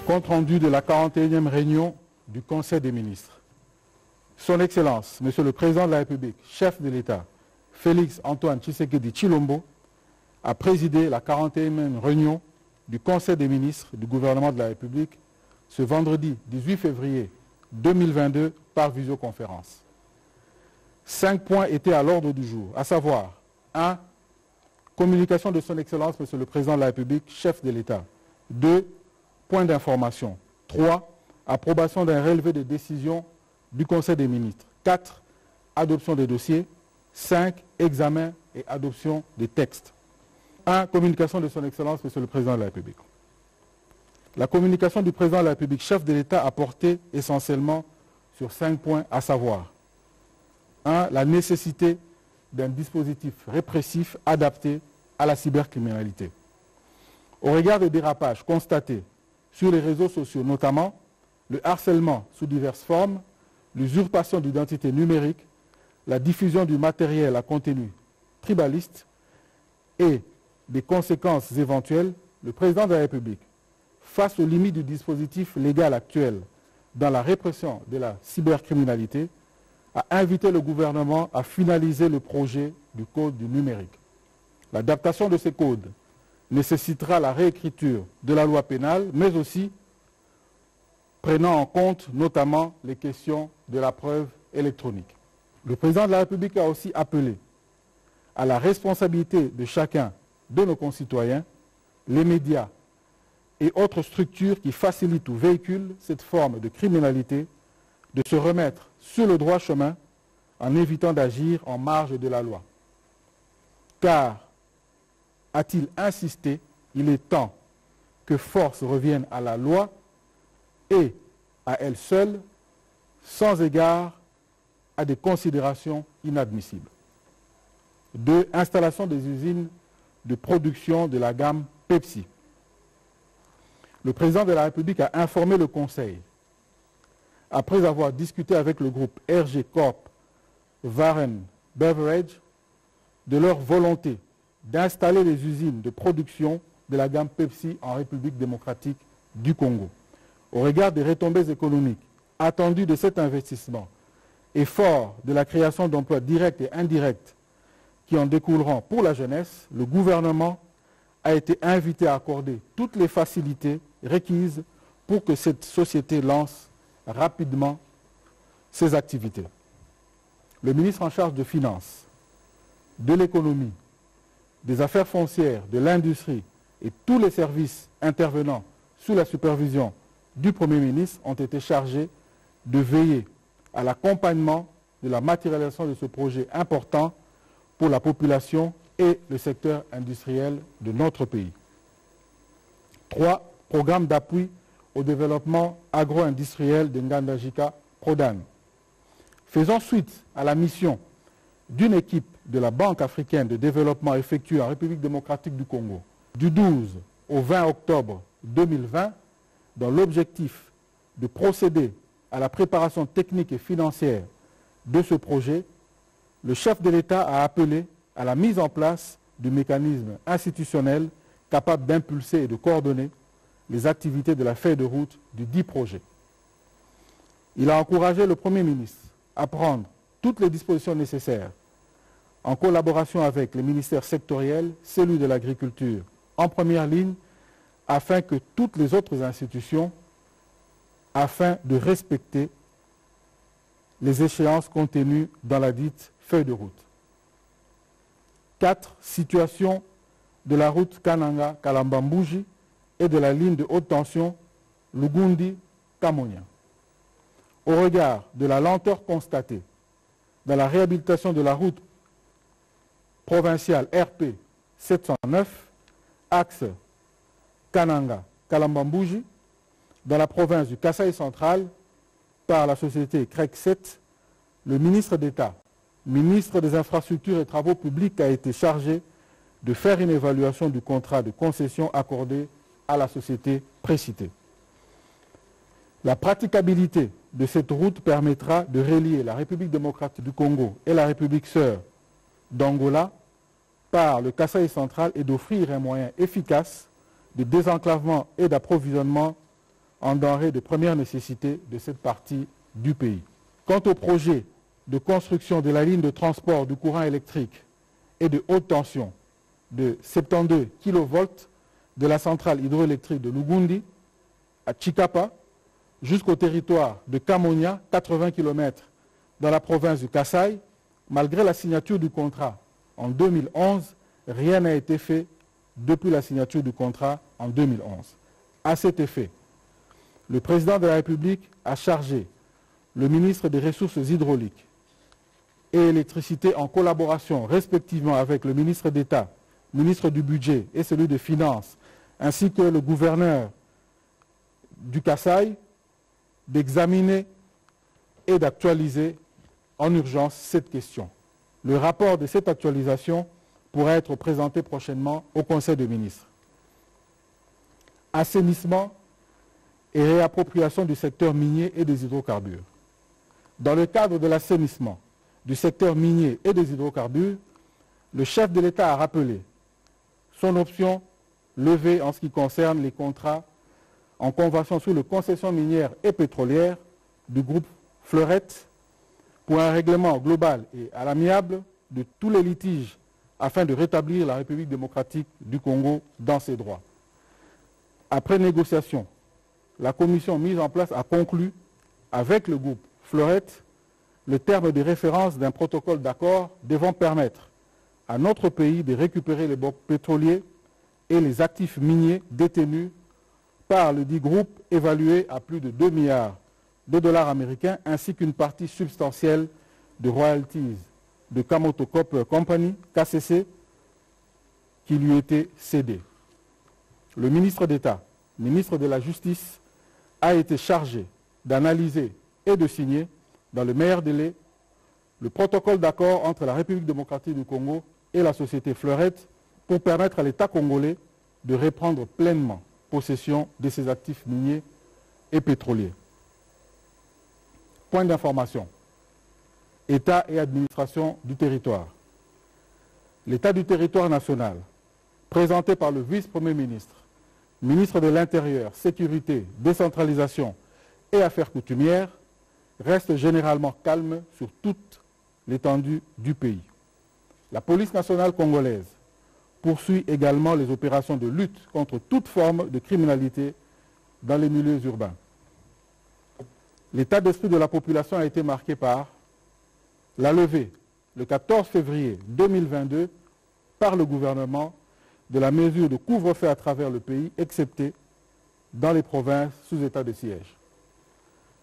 Compte rendu de la 41e réunion du Conseil des ministres. Son Excellence, Monsieur le Président de la République, chef de l'État, Félix Antoine Tshisekedi Tshilombo, a présidé la 41e réunion du Conseil des ministres du gouvernement de la République ce vendredi 18 février 2022 par visioconférence. 5 points étaient à l'ordre du jour, à savoir 1. Communication de son Excellence, Monsieur le Président de la République, chef de l'État. 2. Point d'information. 3. Approbation d'un relevé de décision du Conseil des ministres. 4. Adoption des dossiers. 5. Examen et adoption des textes. 1. Communication de son Excellence, Monsieur le Président de la République. La communication du Président de la République, chef de l'État, a porté essentiellement sur 5 points, à savoir 1. La nécessité d'un dispositif répressif adapté à la cybercriminalité. Au regard des dérapages constatés sur les réseaux sociaux, notamment le harcèlement sous diverses formes, l'usurpation d'identité numérique, la diffusion du matériel à contenu tribaliste et des conséquences éventuelles, le Président de la République, face aux limites du dispositif légal actuel dans la répression de la cybercriminalité, a invité le gouvernement à finaliser le projet du Code du numérique. L'adaptation de ces codes nécessitera la réécriture de la loi pénale, mais aussi prenant en compte notamment les questions de la preuve électronique. Le Président de la République a aussi appelé à la responsabilité de chacun de nos concitoyens, les médias et autres structures qui facilitent ou véhiculent cette forme de criminalité, de se remettre sur le droit chemin en évitant d'agir en marge de la loi. Car, a-t-il insisté, il est temps que force revienne à la loi et à elle seule, sans égard à des considérations inadmissibles. 2. Installation des usines de production de la gamme Pepsi. Le Président de la République a informé le Conseil, après avoir discuté avec le groupe RG Corp Waren Beverage, de leur volonté d'installer les usines de production de la gamme Pepsi en République démocratique du Congo. Au regard des retombées économiques attendues de cet investissement et fort de la création d'emplois directs et indirects qui en découleront pour la jeunesse, le gouvernement a été invité à accorder toutes les facilités requises pour que cette société lance rapidement ses activités. Le ministre en charge de Finances, de l'économie, des affaires foncières, de l'industrie et tous les services intervenant sous la supervision du Premier ministre ont été chargés de veiller à l'accompagnement de la matérialisation de ce projet important pour la population et le secteur industriel de notre pays. 3. Programme d'appui au développement agro-industriel de Ngandajika Prodan. Faisant suite à la mission d'une équipe de la Banque africaine de développement effectuée en République démocratique du Congo du 12 au 20 octobre 2020, dans l'objectif de procéder à la préparation technique et financière de ce projet, le chef de l'État a appelé à la mise en place du mécanisme institutionnel capable d'impulser et de coordonner les activités de la feuille de route du dit projet. Il a encouragé le Premier ministre à prendre toutes les dispositions nécessaires en collaboration avec les ministères sectoriels, celui de l'agriculture en première ligne, afin que toutes les autres institutions, afin de respecter les échéances contenues dans la dite feuille de route. 4. Situation de la route Kananga-Kalambambouji et de la ligne de haute tension Lugundi-Kamonia. Au regard de la lenteur constatée dans la réhabilitation de la route provinciale RP 709, axe Kananga-Kalambambouji, dans la province du Kasaï central, par la société CREC 7, le ministre d'État, ministre des Infrastructures et Travaux publics, a été chargé de faire une évaluation du contrat de concession accordé à la société précitée. La praticabilité de cette route permettra de relier la République démocratique du Congo et la République sœur d'Angola par le Kasaï central et d'offrir un moyen efficace de désenclavement et d'approvisionnement en denrées de première nécessité de cette partie du pays. Quant au projet de construction de la ligne de transport du courant électrique et de haute tension de 72 kV de la centrale hydroélectrique de Lugundi à Chikapa jusqu'au territoire de Kamonia, 80 km dans la province du Kasaï, malgré la signature du contrat en 2011, rien n'a été fait depuis la signature du contrat en 2011. À cet effet, le président de la République a chargé le ministre des Ressources hydrauliques et électricité en collaboration respectivement avec le ministre d'État, ministre du Budget et celui des Finances, ainsi que le gouverneur du Kasaï, d'examiner et d'actualiser en urgence cette question. Le rapport de cette actualisation pourra être présenté prochainement au Conseil des ministres. Assainissement et réappropriation du secteur minier et des hydrocarbures. Dans le cadre de l'assainissement du secteur minier et des hydrocarbures, le chef de l'État a rappelé son option levée en ce qui concerne les contrats en convention sur les concessions minières et pétrolières du groupe Fleurette pour un règlement global et à l'amiable de tous les litiges afin de rétablir la République démocratique du Congo dans ses droits. Après négociation, la commission mise en place a conclu avec le groupe Fleurette le terme de référence d'un protocole d'accord devant permettre à notre pays de récupérer les blocs pétroliers et les actifs miniers détenus par le dit groupe évalué à plus de 2 milliards de dollars américains ainsi qu'une partie substantielle de royalties de Kamoto Copper Company, KCC, qui lui était cédée. Le ministre d'État, ministre de la Justice, a été chargé d'analyser et de signer, dans le meilleur délai, le protocole d'accord entre la République démocratique du Congo et la société Fleurette pour permettre à l'État congolais de reprendre pleinement possession de ses actifs miniers et pétroliers. Point d'information. État et administration du territoire. L'état du territoire national, présenté par le vice-premier ministre, ministre de l'Intérieur, Sécurité, Décentralisation et Affaires coutumières, reste généralement calme sur toute l'étendue du pays. La police nationale congolaise poursuit également les opérations de lutte contre toute forme de criminalité dans les milieux urbains. L'état d'esprit de la population a été marqué par la levée, le 14 février 2022, par le gouvernement de la mesure de couvre-feu à travers le pays, excepté dans les provinces sous état de siège.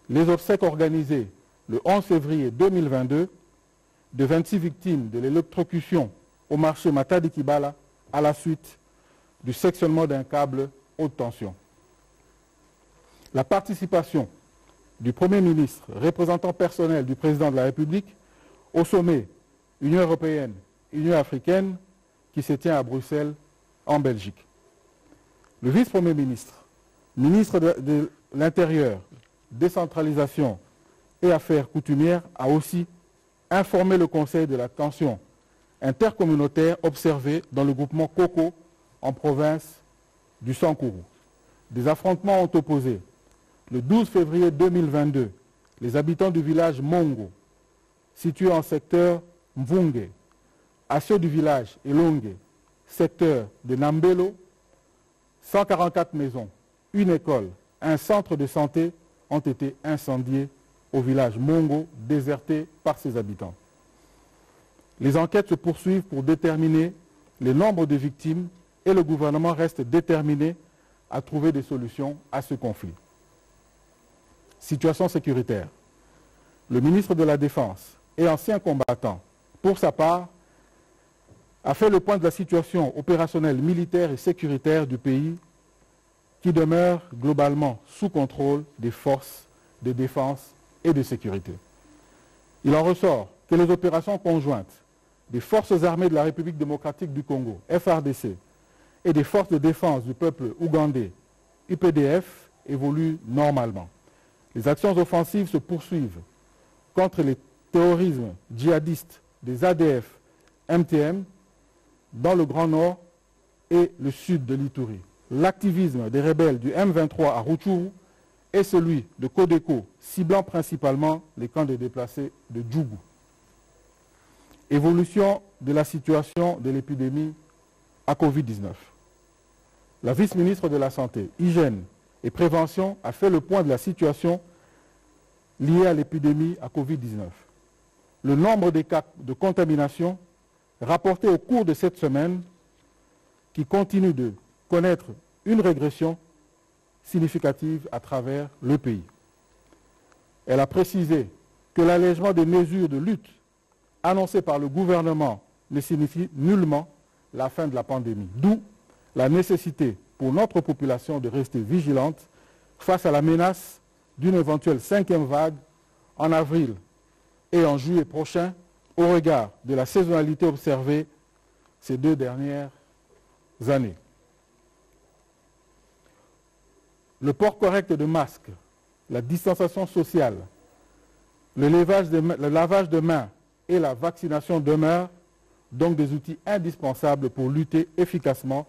Les obsèques organisées le 11 février 2022 de 26 victimes de l'électrocution au marché Matadi Kibala à la suite du sectionnement d'un câble haute tension. La participation du Premier ministre, représentant personnel du président de la République, au sommet Union européenne, Union africaine, qui se tient à Bruxelles, en Belgique. Le vice-premier ministre, ministre de l'Intérieur, Décentralisation et Affaires coutumières, a aussi informé le Conseil de la tension intercommunautaire observée dans le groupement Koko en province du Sankourou. Des affrontements ont opposé le 12 février 2022 les habitants du village Mongo, situé en secteur Mvunge, à ceux du village Elonge, secteur de Nambelo. 144 maisons, une école, un centre de santé ont été incendiés au village Mongo, déserté par ses habitants. Les enquêtes se poursuivent pour déterminer le nombre de victimes et le gouvernement reste déterminé à trouver des solutions à ce conflit. Situation sécuritaire. Le ministre de la Défense et ancien combattant, pour sa part, a fait le point de la situation opérationnelle militaire et sécuritaire du pays qui demeure globalement sous contrôle des forces de défense et de sécurité. Il en ressort que les opérations conjointes des forces armées de la République démocratique du Congo, FARDC, et des forces de défense du peuple ougandais, UPDF, évoluent normalement. Les actions offensives se poursuivent contre les terrorismes djihadistes des ADF, MTM, dans le Grand Nord et le sud de l'Ituri. L'activisme des rebelles du M23 à Rutshuru et celui de Codeco, ciblant principalement les camps de déplacés de Djougou. Évolution de la situation de l'épidémie à Covid-19. La vice-ministre de la Santé, Hygiène et Prévention a fait le point de la situation liée à l'épidémie à Covid-19. Le nombre des cas de contamination rapportés au cours de cette semaine, qui continue de connaître une régression significative à travers le pays. Elle a précisé que l'allègement des mesures de lutte annoncées par le gouvernement ne signifie nullement la fin de la pandémie, d'où la nécessité pour notre population de rester vigilante face à la menace d'une éventuelle 5e vague en avril et en juillet prochain au regard de la saisonnalité observée ces 2 dernières années. Le port correct de masques, la distanciation sociale, le lavage de mains et la vaccination demeurent donc des outils indispensables pour lutter efficacement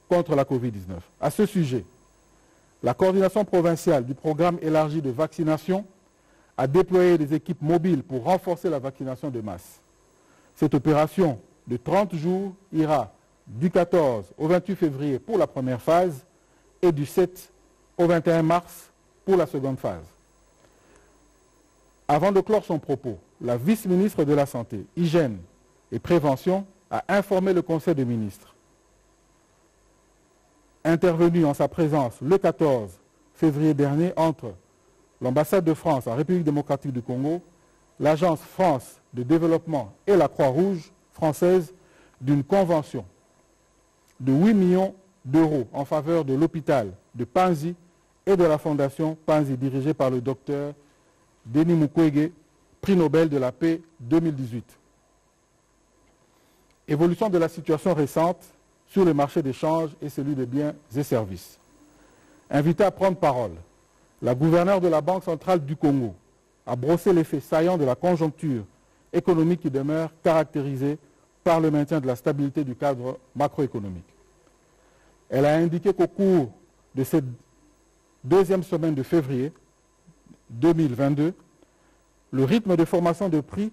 contre la Covid-19. À ce sujet, la coordination provinciale du programme élargi de vaccination a déployé des équipes mobiles pour renforcer la vaccination de masse. Cette opération de 30 jours ira du 14 au 28 février pour la première phase et du 7 au 21 mars pour la seconde phase. Avant de clore son propos, la vice-ministre de la Santé, Hygiène et Prévention a informé le Conseil des ministres. Intervenu en sa présence le 14 février dernier entre l'ambassade de France en République démocratique du Congo, l'Agence France de développement et la Croix-Rouge française d'une convention de 8 millions d'euros en faveur de l'hôpital de Panzi et de la fondation Panzi dirigée par le docteur Denis Mukwege, prix Nobel de la paix 2018. Évolution de la situation récente sur le marché d'échange et celui des biens et services. Invitée à prendre parole, la gouverneure de la Banque centrale du Congo a brossé les faits saillants de la conjoncture économique qui demeure caractérisée par le maintien de la stabilité du cadre macroéconomique. Elle a indiqué qu'au cours de cette 2e semaine de février 2022, le rythme de formation de prix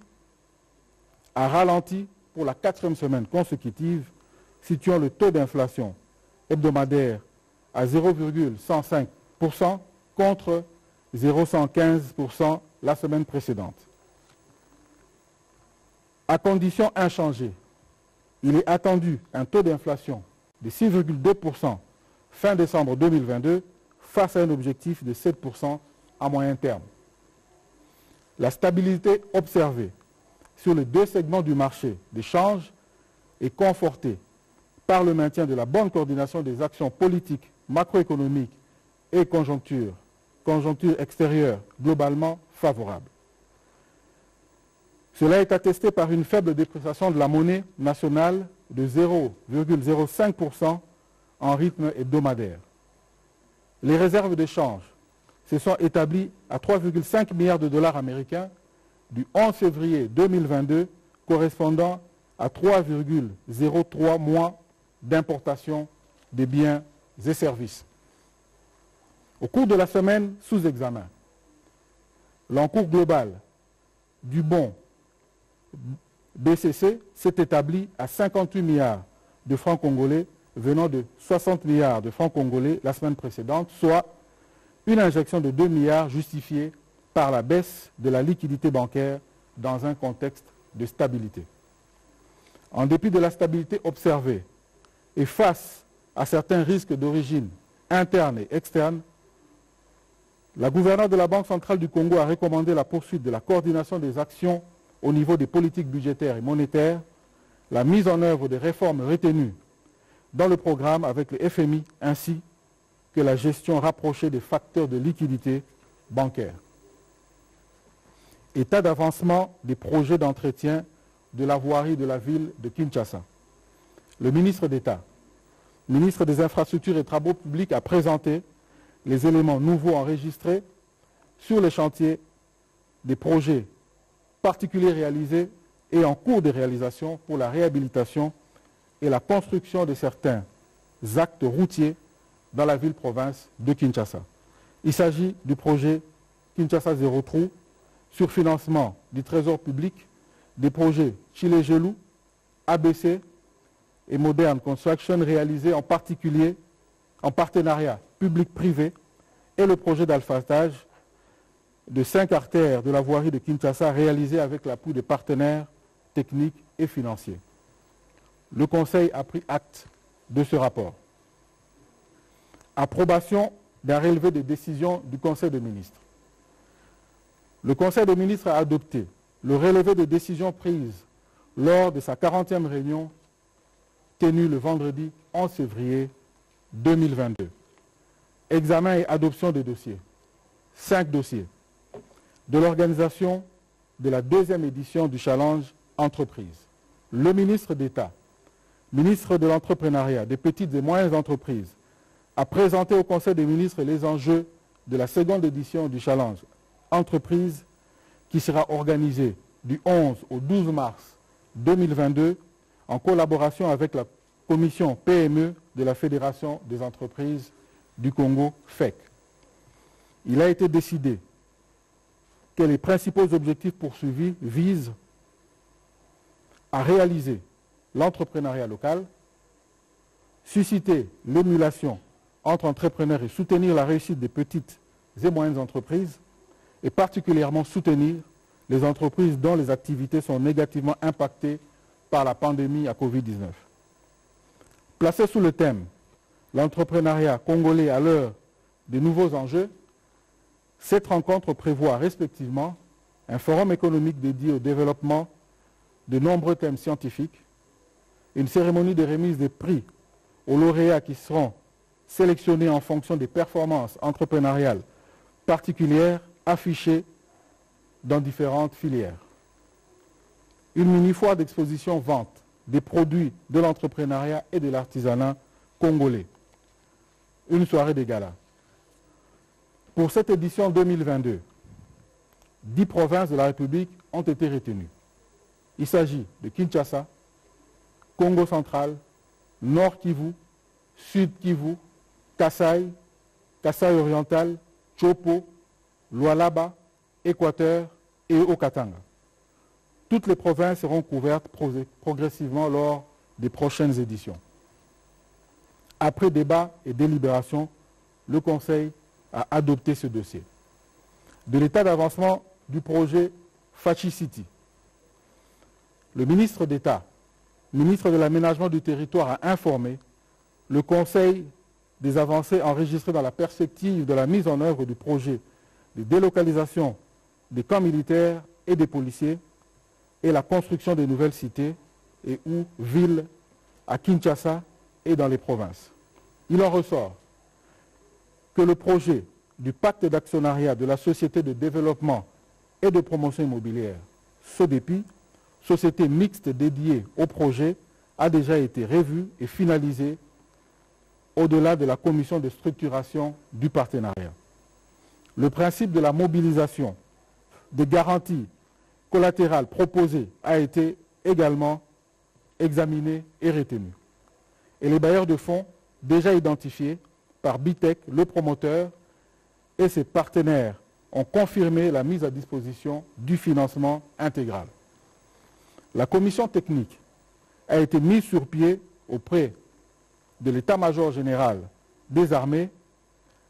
a ralenti pour la 4e semaine consécutive, situant le taux d'inflation hebdomadaire à 0,105% contre 0,115% la semaine précédente. À condition inchangée, il est attendu un taux d'inflation de 6,2% fin décembre 2022 face à un objectif de 7% à moyen terme. La stabilité observée sur les 2 segments du marché des changes est confortée par le maintien de la bonne coordination des actions politiques, macroéconomiques et conjoncture extérieure globalement favorable. Cela est attesté par une faible dépréciation de la monnaie nationale de 0,05% en rythme hebdomadaire. Les réserves d'échange se sont établies à 3,5 milliards de dollars américains du 11 février 2022, correspondant à 3,03 mois d'importation des biens et services. Au cours de la semaine sous examen, l'encours global du bon BCC s'est établi à 58 milliards de francs congolais venant de 60 milliards de francs congolais la semaine précédente, soit une injection de 2 milliards justifiée par la baisse de la liquidité bancaire dans un contexte de stabilité. En dépit de la stabilité observée et face à certains risques d'origine interne et externe, la gouverneure de la Banque centrale du Congo a recommandé la poursuite de la coordination des actions au niveau des politiques budgétaires et monétaires, la mise en œuvre des réformes retenues dans le programme avec le FMI ainsi que la gestion rapprochée des facteurs de liquidité bancaire. État d'avancement des projets d'entretien de la voirie de la ville de Kinshasa. Le ministre d'État, ministre des Infrastructures et Travaux publics, a présenté les éléments nouveaux enregistrés sur les chantiers des projets particuliers réalisés et en cours de réalisation pour la réhabilitation et la construction de certains actes routiers dans la ville-province de Kinshasa. Il s'agit du projet Kinshasa Zéro Trou, sur financement du Trésor public, des projets Chile-Gelou, ABC et Modern Construction réalisés en particulier en partenariat public-privé et le projet d'alphatage de 5 artères de la voirie de Kinshasa réalisé avec l'appui des partenaires techniques et financiers. Le Conseil a pris acte de ce rapport. Approbation d'un relevé des décisions du Conseil des ministres. Le Conseil des ministres a adopté le relevé des décisions prises lors de sa 40e réunion tenue le vendredi 11 février 2022. Examen et adoption des dossiers. 5 dossiers. De l'organisation de la 2e édition du Challenge Entreprise. Le ministre d'État, ministre de l'Entrepreneuriat, des petites et moyennes entreprises, a présenté au Conseil des ministres les enjeux de la 2e édition du Challenge Entreprise qui sera organisée du 11 au 12 mars 2022 en collaboration avec la commission PME de la Fédération des entreprises du Congo, FEC. Il a été décidé que les principaux objectifs poursuivis visent à réaliser l'entrepreneuriat local, susciter l'émulation entre entrepreneurs et soutenir la réussite des petites et moyennes entreprises, et particulièrement soutenir les entreprises dont les activités sont négativement impactées par la pandémie à Covid-19. Placé sous le thème « L'entrepreneuriat congolais à l'heure des nouveaux enjeux », cette rencontre prévoit respectivement un forum économique dédié au développement de nombreux thèmes scientifiques, une cérémonie de remise des prix aux lauréats qui seront sélectionnés en fonction des performances entrepreneuriales particulières affichées dans différentes filières. Une mini-foire d'exposition vente des produits de l'entrepreneuriat et de l'artisanat congolais. Une soirée de gala. Pour cette édition 2022, 10 provinces de la République ont été retenues. Il s'agit de Kinshasa, Congo central, Nord Kivu, Sud Kivu, Kasaï, Kasaï oriental, Chopo, Lualaba, Équateur et Haut-Katanga. Toutes les provinces seront couvertes progressivement lors des prochaines éditions. Après débat et délibération, le Conseil a adopté ce dossier. De l'état d'avancement du projet Fachi City, le ministre d'État, ministre de l'Aménagement du Territoire, a informé le Conseil des avancées enregistrées dans la perspective de la mise en œuvre du projet de délocalisation des camps militaires et des policiers et la construction de nouvelles cités et ou villes à Kinshasa et dans les provinces. Il en ressort que le projet du pacte d'actionnariat de la Société de développement et de promotion immobilière, SODEPI, société mixte dédiée au projet, a déjà été revu et finalisé au-delà de la commission de structuration du partenariat. Le principe de la mobilisation des garanties collatérales proposées a été également examiné et retenu. Et les bailleurs de fonds déjà identifiés par BITEC, le promoteur, et ses partenaires ont confirmé la mise à disposition du financement intégral. La commission technique a été mise sur pied auprès de l'état-major général des armées,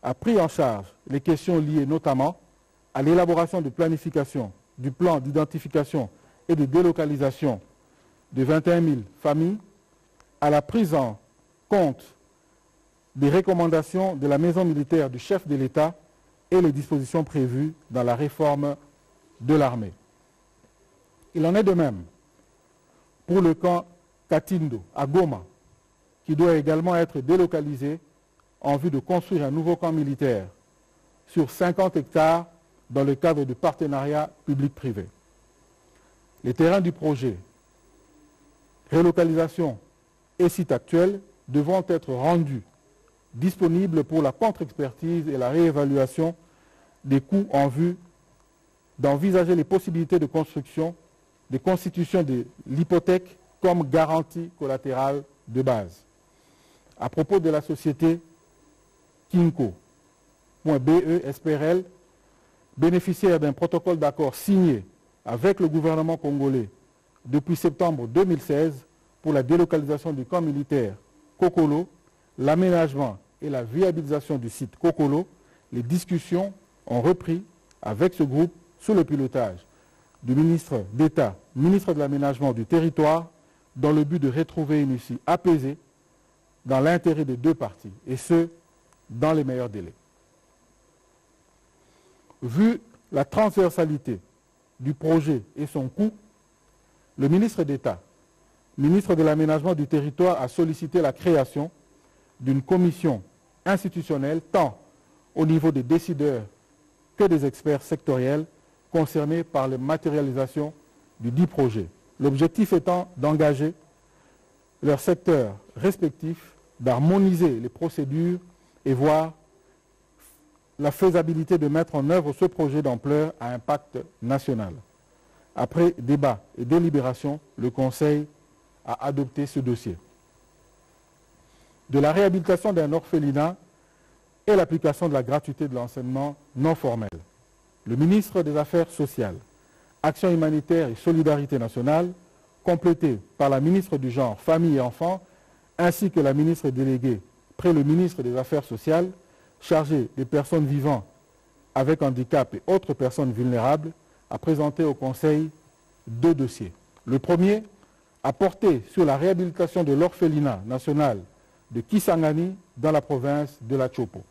a pris en charge les questions liées notamment à l'élaboration de planification du plan d'identification et de délocalisation de 21 000 familles, à la prise en compte des recommandations de la maison militaire du chef de l'État et les dispositions prévues dans la réforme de l'armée. Il en est de même pour le camp Katindo à Goma, qui doit également être délocalisé en vue de construire un nouveau camp militaire sur 50 hectares dans le cadre du partenariat public-privé. Les terrains du projet, relocalisation et site actuel devront être rendus disponibles pour la contre-expertise et la réévaluation des coûts en vue d'envisager les possibilités de construction, de constitution de l'hypothèque comme garantie collatérale de base. À propos de la société Kinko, .be SPRL, bénéficiaire d'un protocole d'accord signé avec le gouvernement congolais depuis septembre 2016 pour la délocalisation du camp militaire Kokolo, l'aménagement et la viabilisation du site Kokolo, les discussions ont repris avec ce groupe sous le pilotage du ministre d'État, ministre de l'Aménagement du Territoire, dans le but de retrouver une issue apaisée dans l'intérêt des deux parties, et ce, dans les meilleurs délais. Vu la transversalité du projet et son coût, le ministre d'État, ministre de l'Aménagement du Territoire, a sollicité la création d'une commission institutionnelle, tant au niveau des décideurs que des experts sectoriels concernés par la matérialisation du dit projet. L'objectif étant d'engager leurs secteurs respectifs, d'harmoniser les procédures et voir la faisabilité de mettre en œuvre ce projet d'ampleur à impact national. Après débat et délibération, le Conseil a adopté ce dossier. De la réhabilitation d'un orphelinat et l'application de la gratuité de l'enseignement non formel. Le ministre des Affaires sociales, Action humanitaire et solidarité nationale, complété par la ministre du Genre, Famille et Enfants, ainsi que la ministre déléguée près le ministre des Affaires sociales, chargée des personnes vivant avec handicap et autres personnes vulnérables, a présenté au Conseil deux dossiers. Le premier a porté sur la réhabilitation de l'orphelinat national de Kisangani dans la province de la Chopo.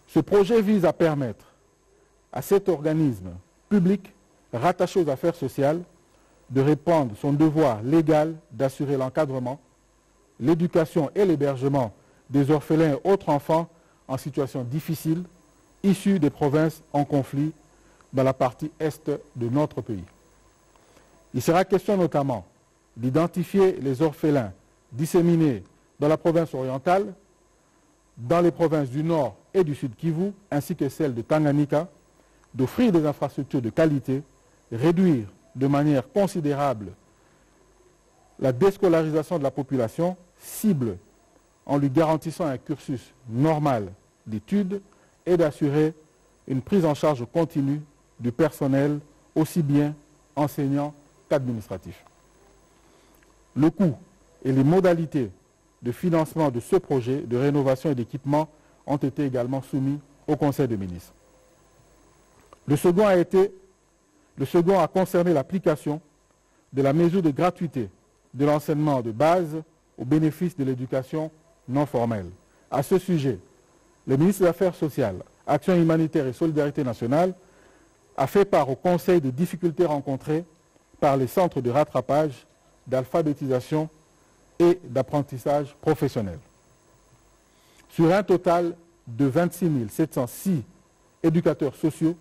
Ce projet vise à permettre à cet organisme public rattaché aux affaires sociales de répondre son devoir légal d'assurer l'encadrement, l'éducation et l'hébergement des orphelins et autres enfants en situation difficile issus des provinces en conflit dans la partie est de notre pays. Il sera question notamment d'identifier les orphelins disséminés dans la province orientale, dans les provinces du Nord et du Sud Kivu, ainsi que celles de Tanganyika, d'offrir des infrastructures de qualité, réduire de manière considérable la déscolarisation de la population, cible en lui garantissant un cursus normal d'études et d'assurer une prise en charge continue du personnel, aussi bien enseignant qu'administratif. Le coût et les modalités de financement de ce projet de rénovation et d'équipement ont été également soumis au Conseil des ministres. Le second a concerné l'application de la mesure de gratuité de l'enseignement de base au bénéfice de l'éducation non formelle. À ce sujet, le ministre des Affaires sociales, Action humanitaire et solidarité nationale a fait part au Conseil des difficultés rencontrées par les centres de rattrapage, d'alphabétisation et d'apprentissage professionnel. Sur un total de 26 706 éducateurs sociaux,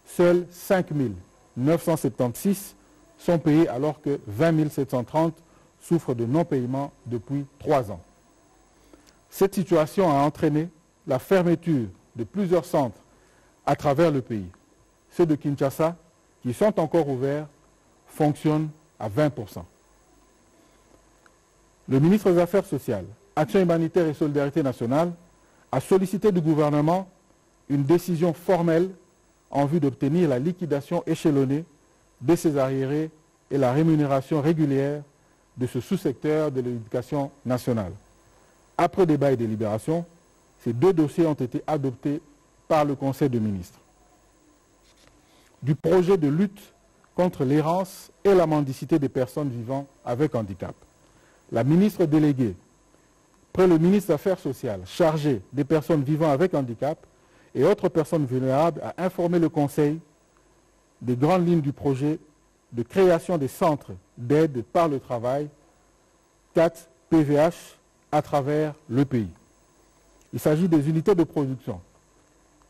seuls 5 976 sont payés alors que 20 730 souffrent de non-paiement depuis 3 ans. Cette situation a entraîné la fermeture de plusieurs centres à travers le pays. Ceux de Kinshasa, qui sont encore ouverts, fonctionnent à 20%. Le ministre des Affaires sociales, Action humanitaire et solidarité nationale, a sollicité du gouvernement une décision formelle en vue d'obtenir la liquidation échelonnée de ces arriérés et la rémunération régulière de ce sous-secteur de l'éducation nationale. Après débat et délibération, ces deux dossiers ont été adoptés par le Conseil des ministres. Du projet de lutte contre l'errance et la mendicité des personnes vivant avec handicap. La ministre déléguée, près le ministre des Affaires sociales, chargé des personnes vivant avec handicap et autres personnes vulnérables, a informé le Conseil des grandes lignes du projet de création des centres d'aide par le travail, 4 PVH, à travers le pays. Il s'agit des unités de production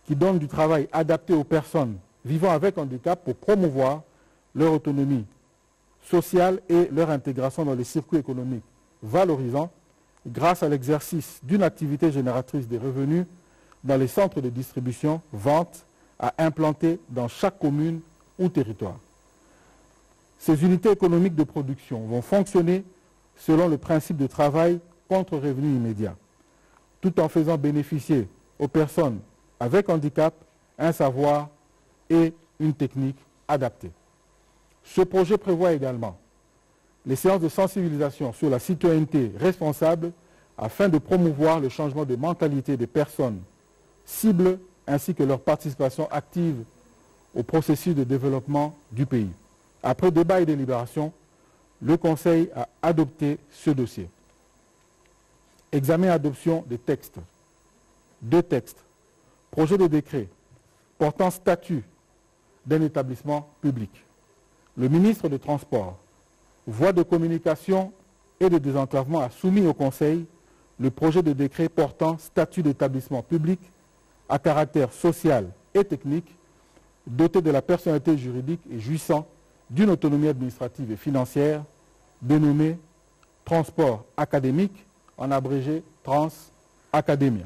qui donnent du travail adapté aux personnes vivant avec handicap pour promouvoir leur autonomie sociale et leur intégration dans les circuits économiques valorisants grâce à l'exercice d'une activité génératrice des revenus dans les centres de distribution, vente à implanter dans chaque commune ou territoire. Ces unités économiques de production vont fonctionner selon le principe de travail contre revenu immédiat, tout en faisant bénéficier aux personnes avec handicap, un savoir et une technique adaptée. Ce projet prévoit également les séances de sensibilisation sur la citoyenneté responsable afin de promouvoir le changement de mentalité des personnes cibles ainsi que leur participation active au processus de développement du pays. Après débat et délibération, le Conseil a adopté ce dossier. Examen et adoption des textes. 2 textes. Projet de décret portant statut d'un établissement public. Le ministre des Transports, voie de communication et de désenclavement a soumis au Conseil le projet de décret portant statut d'établissement public à caractère social et technique, doté de la personnalité juridique et jouissant d'une autonomie administrative et financière, dénommé Transport académique, en abrégé Trans Academia.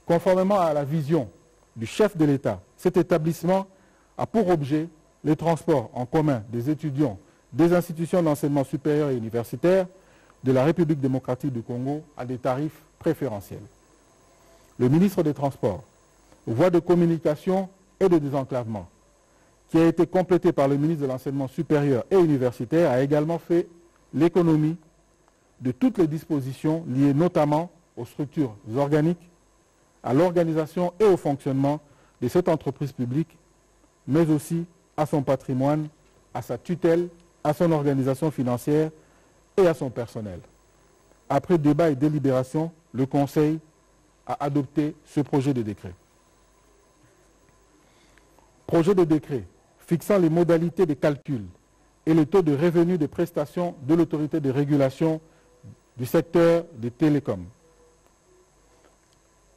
Conformément à la vision du chef de l'État, cet établissement a pour objet les transports en commun des étudiants des institutions d'enseignement supérieur et universitaire de la République démocratique du Congo à des tarifs préférentiels. Le ministre des Transports, voie de communication et de désenclavement, qui a été complété par le ministre de l'Enseignement supérieur et universitaire, a également fait l'économie de toutes les dispositions liées notamment aux structures organiques, à l'organisation et au fonctionnement de cette entreprise publique, mais aussi à son patrimoine, à sa tutelle, à son organisation financière et à son personnel. Après débat et délibération, le Conseil a adopté ce projet de décret. Projet de décret fixant les modalités de calcul et le taux de revenu des prestations de l'autorité de régulation du secteur des télécoms.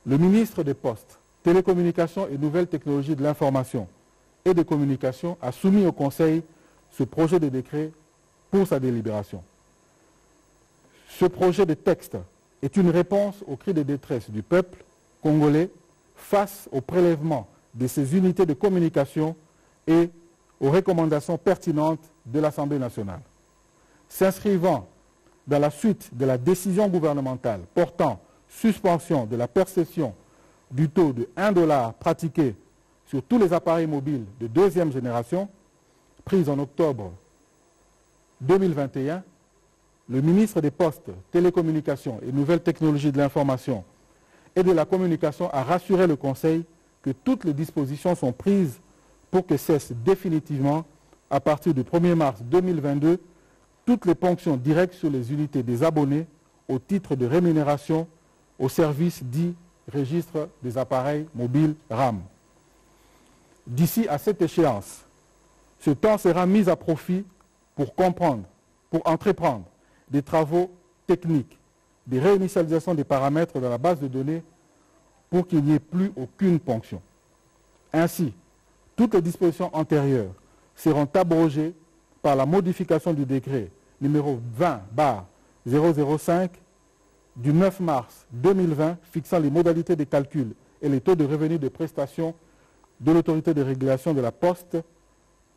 Le ministre des Postes, Télécommunications et Nouvelles Technologies de l'Information et des Communications a soumis au Conseil ce projet de décret pour sa délibération. Ce projet de texte est une réponse aux cris de détresse du peuple congolais face au prélèvement de ces unités de communication et aux recommandations pertinentes de l'Assemblée nationale. S'inscrivant dans la suite de la décision gouvernementale portant suspension de la perception du taux de 1 $ pratiqué sur tous les appareils mobiles de 2e génération, prise en octobre 2021, le ministre des Postes, Télécommunications et Nouvelles Technologies de l'Information et de la Communication a rassuré le Conseil que toutes les dispositions sont prises pour que cessent définitivement, à partir du 1er mars 2022, toutes les ponctions directes sur les unités des abonnés au titre de rémunération au service dit registre des appareils mobiles RAM. D'ici à cette échéance, ce temps sera mis à profit pour entreprendre des travaux techniques, des réinitialisations des paramètres dans la base de données pour qu'il n'y ait plus aucune ponction. Ainsi, toutes les dispositions antérieures seront abrogées par la modification du décret numéro 20/005 du 9 mars 2020 fixant les modalités de calcul et les taux de revenus de prestations de l'autorité de régulation de la Poste,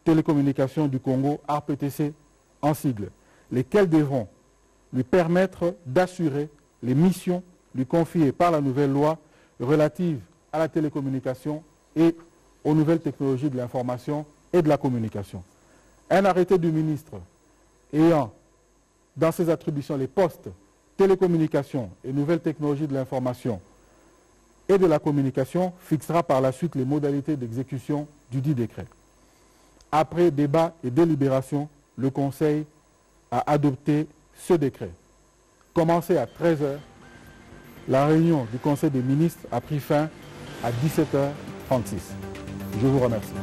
Télécommunications du Congo, ARPTC en sigle, lesquels devront lui permettre d'assurer les missions lui confiées par la nouvelle loi relative à la télécommunication et aux nouvelles technologies de l'information et de la communication. Un arrêté du ministre ayant dans ses attributions les postes, télécommunications et nouvelles technologies de l'information et de la communication fixera par la suite les modalités d'exécution du dit décret. Après débat et délibération, le Conseil a adopté ce décret. Commencé à 13 h, la réunion du Conseil des ministres a pris fin à 17 h 36. Je vous remercie.